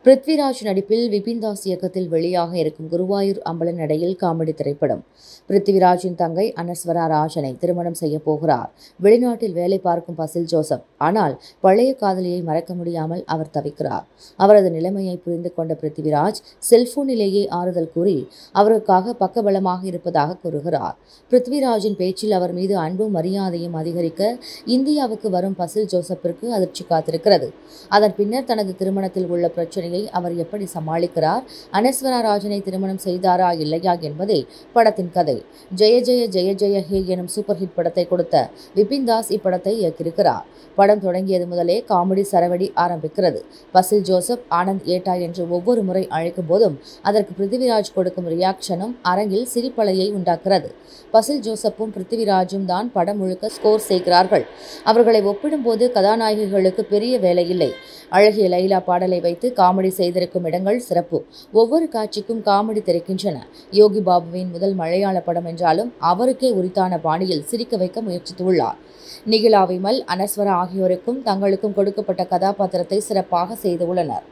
பிருத்விராஜ் நடிப்பில் விபின் தாஸ் இயக்கத்தில் வெளியாக இருக்கும் குருவாயூர் அம்பல நடையில் காமெடி திரைப்படம். பிருத்விராஜின் தங்கை அனஸ்வரா ராஜனை திருமணம் செய்ய போகிறார். வெளிநாட்டில் வேலை பார்க்கும் பசில் ஜோசப். ஆனால் பழைய காதலியை மறக்க முடியாமல் அவர் தவிக்கிறார். அவரது நிலைமையை புரிந்து கொண்ட பிருத்விராஜ் செல்போனிலேயே ஆறுதல் கூறி அவருக்காக பக்கபலமாக இருப்பதாக கூறுகிறார். பிருத்விராஜின் பேச்சில் அவர் மீது அன்பும் மரியாதையும் அதிகரிக்க இந்தியாவுக்கு வரும் பசில் ஜோசப்பிற்கு அதிர்ச்சி காத்திருக்கிறது. அதன் பின்னர் தனது திருமணத்தில் உள்ள பிரச்சனை அவர் எப்படி சமாளிக்கிறார், அனஸ்வரா ராஜனை திருமணம் செய்தாரா இல்லையா என்பதே படத்தின் கதை. ஜெய ஜெய ஜெய ஜெய ஹே எனும் சூப்பர் ஹிட் படத்தை கொடுத்த விபின் தாஸ் இப்படத்தை இயக்கியிருக்கிறார். படம் தொடங்கியது முதலே காமெடி சரவெடி ஆரம்பிக்கிறது. பசில் ஜோசப், ஆனந்த் ஏட்டா என்று ஒவ்வொரு முறை அழைக்கும் போதும் அதற்கு பிருத்விராஜ் கொடுக்கும் ரியாக்ஷனும் அரங்கில் சிரிப்பலையை உண்டாக்குறது. பசில் ஜோசப்பும் பிருத்விராஜும் தான் படம் முழுக்க ஸ்கோர் செய்கிறார்கள். அவர்களை ஒப்பிடும்போது கதாநாயகிகளுக்கு பெரிய வேலை இல்லை. அழகிய லைலா பாடலை வைத்து காமெடி செய்திருக்கும் இடங்கள் சிறப்பு. ஒவ்வொரு காட்சிக்கும் காமெடி தெரிக்கின்றன. யோகி பாபுவின் முதல் மலையாள படம் என்றாலும் அவருக்கே உரித்தான பாணியில் சிரிக்க வைக்க முயற்சித்துள்ளார். நிகிலா விமல், அனஸ்வரா ஆகியோருக்கும் தங்களுக்கும் கொடுக்கப்பட்ட கதாபாத்திரத்தை சிறப்பாக செய்துள்ளனர்.